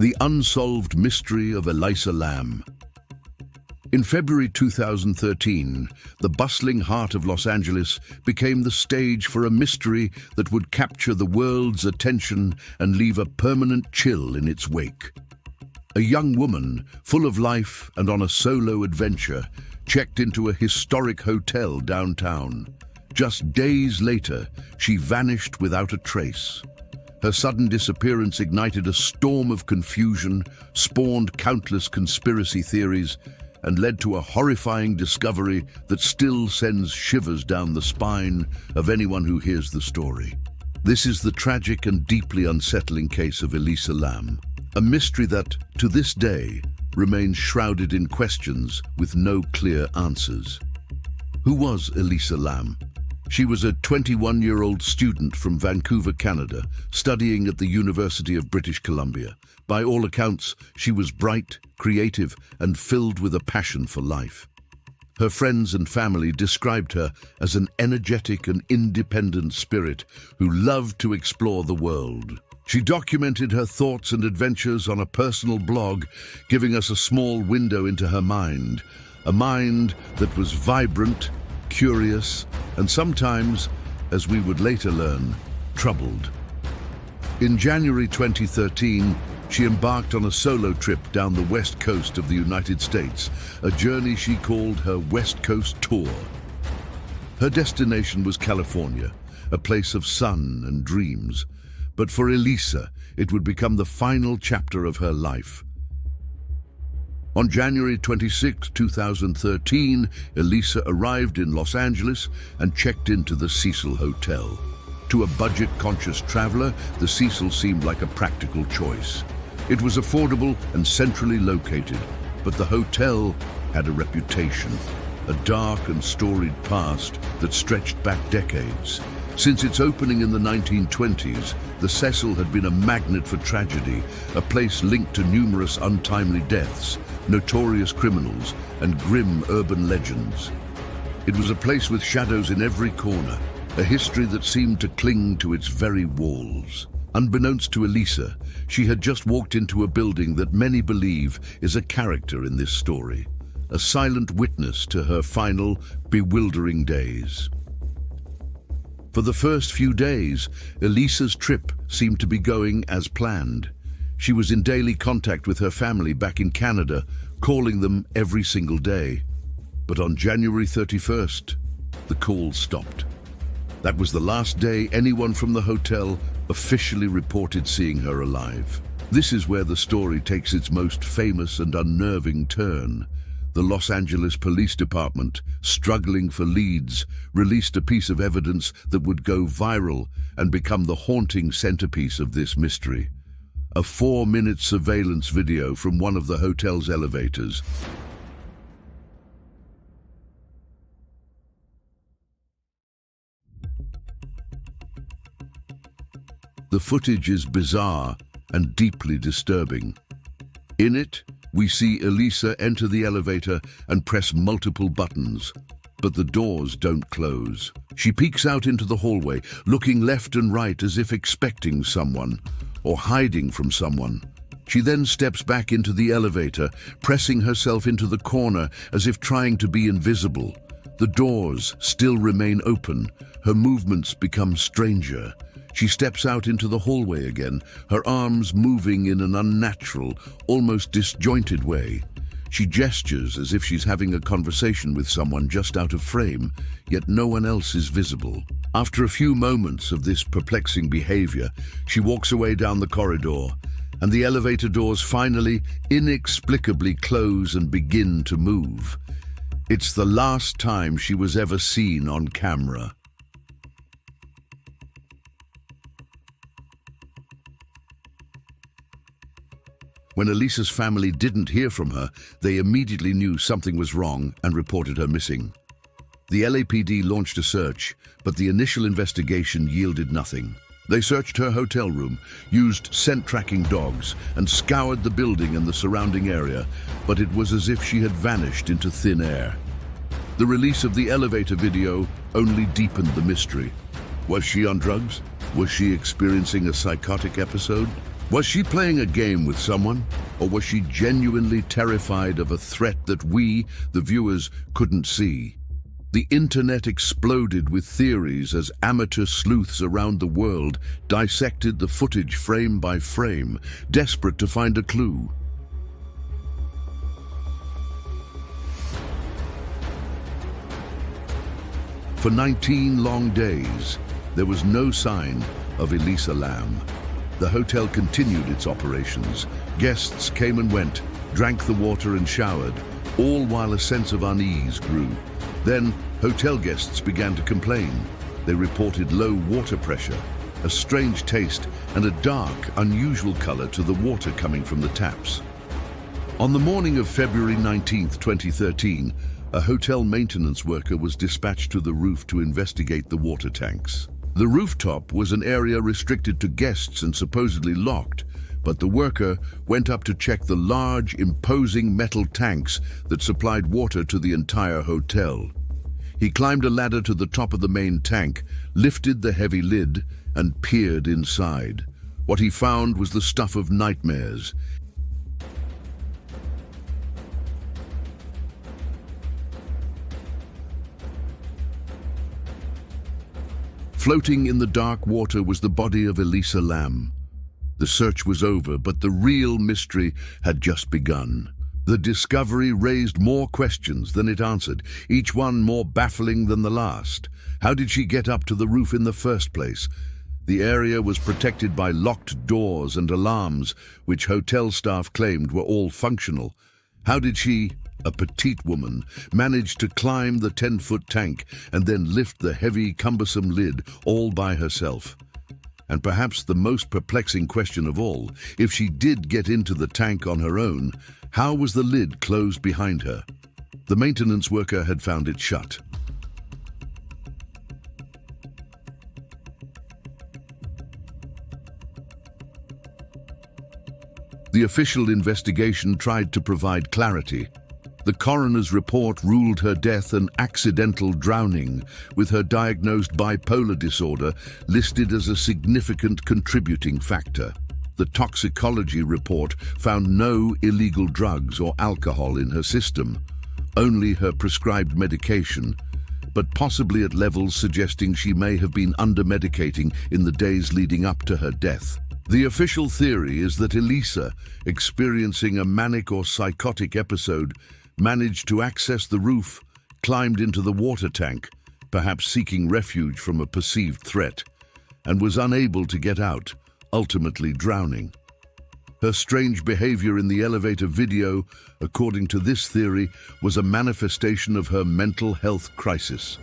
The Unsolved Mystery of Elisa Lam. In February 2013, the bustling heart of Los Angeles became the stage for a mystery that would capture the world's attention and leave a permanent chill in its wake. A young woman, full of life and on a solo adventure, checked into a historic hotel downtown. Just days later, she vanished without a trace. Her sudden disappearance ignited a storm of confusion, spawned countless conspiracy theories, and led to a horrifying discovery that still sends shivers down the spine of anyone who hears the story. This is the tragic and deeply unsettling case of Elisa Lam, a mystery that, to this day, remains shrouded in questions with no clear answers. Who was Elisa Lam? She was a 21-year-old student from Vancouver, Canada, studying at the University of British Columbia. By all accounts, she was bright, creative, and filled with a passion for life. Her friends and family described her as an energetic and independent spirit who loved to explore the world. She documented her thoughts and adventures on a personal blog, giving us a small window into her mind, a mind that was vibrant, curious, and sometimes, as we would later learn, troubled. In January 2013, she embarked on a solo trip down the west coast of the United States, a journey she called her West Coast Tour. Her destination was California, a place of sun and dreams. But for Elisa, it would become the final chapter of her life. On January 26, 2013, Elisa arrived in Los Angeles and checked into the Cecil Hotel. To a budget-conscious traveler, the Cecil seemed like a practical choice. It was affordable and centrally located, but the hotel had a reputation, a dark and storied past that stretched back decades. Since its opening in the 1920s, the Cecil had been a magnet for tragedy, a place linked to numerous untimely deaths, notorious criminals, and grim urban legends. It was a place with shadows in every corner, a history that seemed to cling to its very walls. Unbeknownst to Elisa, she had just walked into a building that many believe is a character in this story, a silent witness to her final, bewildering days. For the first few days, Elisa's trip seemed to be going as planned. She was in daily contact with her family back in Canada, calling them every single day. But on January 31st, the calls stopped. That was the last day anyone from the hotel officially reported seeing her alive. This is where the story takes its most famous and unnerving turn. The Los Angeles Police Department, struggling for leads, released a piece of evidence that would go viral and become the haunting centerpiece of this mystery. A 4-minute surveillance video from one of the hotel's elevators. The footage is bizarre and deeply disturbing. In it, we see Elisa enter the elevator and press multiple buttons, but the doors don't close. She peeks out into the hallway, looking left and right as if expecting someone or hiding from someone. She then steps back into the elevator, pressing herself into the corner as if trying to be invisible. The doors still remain open. Her movements become stranger. She steps out into the hallway again, her arms moving in an unnatural, almost disjointed way. She gestures as if she's having a conversation with someone just out of frame, yet no one else is visible. After a few moments of this perplexing behavior, she walks away down the corridor, and the elevator doors finally, inexplicably close and begin to move. It's the last time she was ever seen on camera. When Elisa's family didn't hear from her, they immediately knew something was wrong and reported her missing. The LAPD launched a search, but the initial investigation yielded nothing. They searched her hotel room, used scent-tracking dogs, and scoured the building and the surrounding area, but it was as if she had vanished into thin air. The release of the elevator video only deepened the mystery. Was she on drugs? Was she experiencing a psychotic episode? Was she playing a game with someone, or was she genuinely terrified of a threat that we, the viewers, couldn't see? The internet exploded with theories as amateur sleuths around the world dissected the footage frame by frame, desperate to find a clue. For 19 long days, there was no sign of Elisa Lam. The hotel continued its operations. Guests came and went, drank the water and showered, all while a sense of unease grew. Then, hotel guests began to complain. They reported low water pressure, a strange taste, and a dark, unusual color to the water coming from the taps. On the morning of February 19, 2013, a hotel maintenance worker was dispatched to the roof to investigate the water tanks. The rooftop was an area restricted to guests and supposedly locked, but the worker went up to check the large, imposing metal tanks that supplied water to the entire hotel. He climbed a ladder to the top of the main tank, lifted the heavy lid, and peered inside. What he found was the stuff of nightmares. Floating in the dark water was the body of Elisa Lam. The search was over, but the real mystery had just begun. The discovery raised more questions than it answered, each one more baffling than the last. How did she get up to the roof in the first place? The area was protected by locked doors and alarms, which hotel staff claimed were all functional. How did she, a petite woman, manage to climb the 10-foot tank and then lift the heavy, cumbersome lid all by herself? And perhaps the most perplexing question of all, if she did get into the tank on her own, how was the lid closed behind her? The maintenance worker had found it shut. The official investigation tried to provide clarity. The coroner's report ruled her death an accidental drowning, with her diagnosed bipolar disorder listed as a significant contributing factor. The toxicology report found no illegal drugs or alcohol in her system, only her prescribed medication, but possibly at levels suggesting she may have been under-medicating in the days leading up to her death. The official theory is that Elisa, experiencing a manic or psychotic episode, managed to access the roof, climbed into the water tank, perhaps seeking refuge from a perceived threat, and was unable to get out, ultimately drowning. Her strange behavior in the elevator video, according to this theory, was a manifestation of her mental health crisis.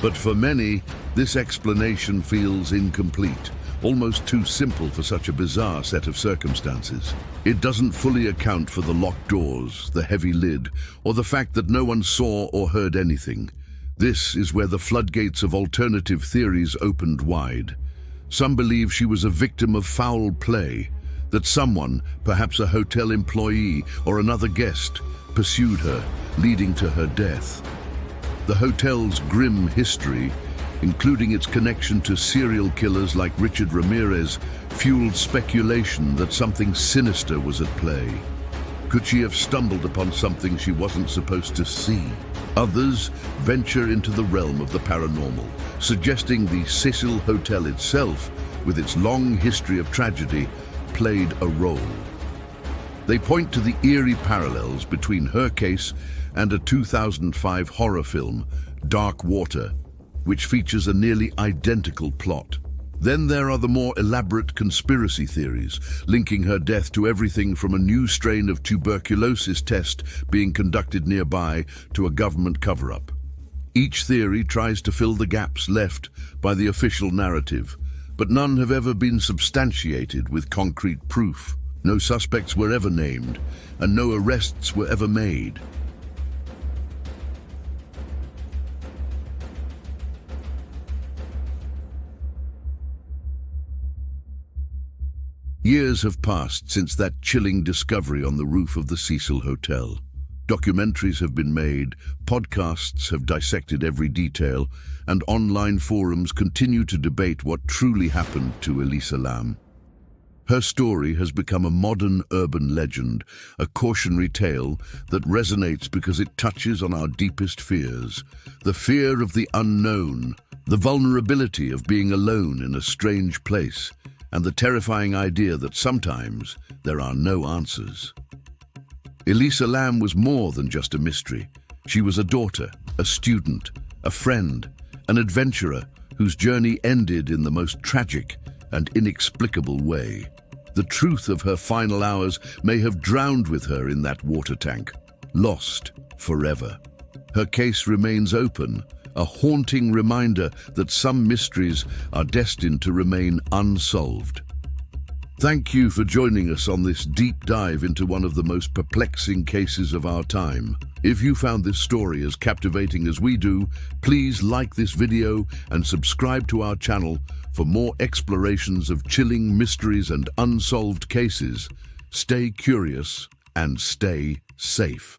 But for many, this explanation feels incomplete, almost too simple for such a bizarre set of circumstances. It doesn't fully account for the locked doors, the heavy lid, or the fact that no one saw or heard anything. This is where the floodgates of alternative theories opened wide. Some believe she was a victim of foul play, that someone, perhaps a hotel employee or another guest, pursued her, leading to her death. The hotel's grim history, including its connection to serial killers like Richard Ramirez, fueled speculation that something sinister was at play. Could she have stumbled upon something she wasn't supposed to see? Others venture into the realm of the paranormal, suggesting the Cecil Hotel itself, with its long history of tragedy, played a role. They point to the eerie parallels between her case and a 2005 horror film, Dark Water, which features a nearly identical plot. Then there are the more elaborate conspiracy theories, linking her death to everything from a new strain of tuberculosis test being conducted nearby to a government cover-up. Each theory tries to fill the gaps left by the official narrative, but none have ever been substantiated with concrete proof. No suspects were ever named, and no arrests were ever made. Years have passed since that chilling discovery on the roof of the Cecil Hotel. Documentaries have been made, podcasts have dissected every detail, and online forums continue to debate what truly happened to Elisa Lam. Her story has become a modern urban legend, a cautionary tale that resonates because it touches on our deepest fears. The fear of the unknown, the vulnerability of being alone in a strange place, and the terrifying idea that sometimes there are no answers. Elisa Lam was more than just a mystery. She was a daughter, a student, a friend, an adventurer whose journey ended in the most tragic and inexplicable way. The truth of her final hours may have drowned with her in that water tank, lost forever. Her case remains open, a haunting reminder that some mysteries are destined to remain unsolved. Thank you for joining us on this deep dive into one of the most perplexing cases of our time. If you found this story as captivating as we do, please like this video and subscribe to our channel for more explorations of chilling mysteries and unsolved cases. Stay curious and stay safe.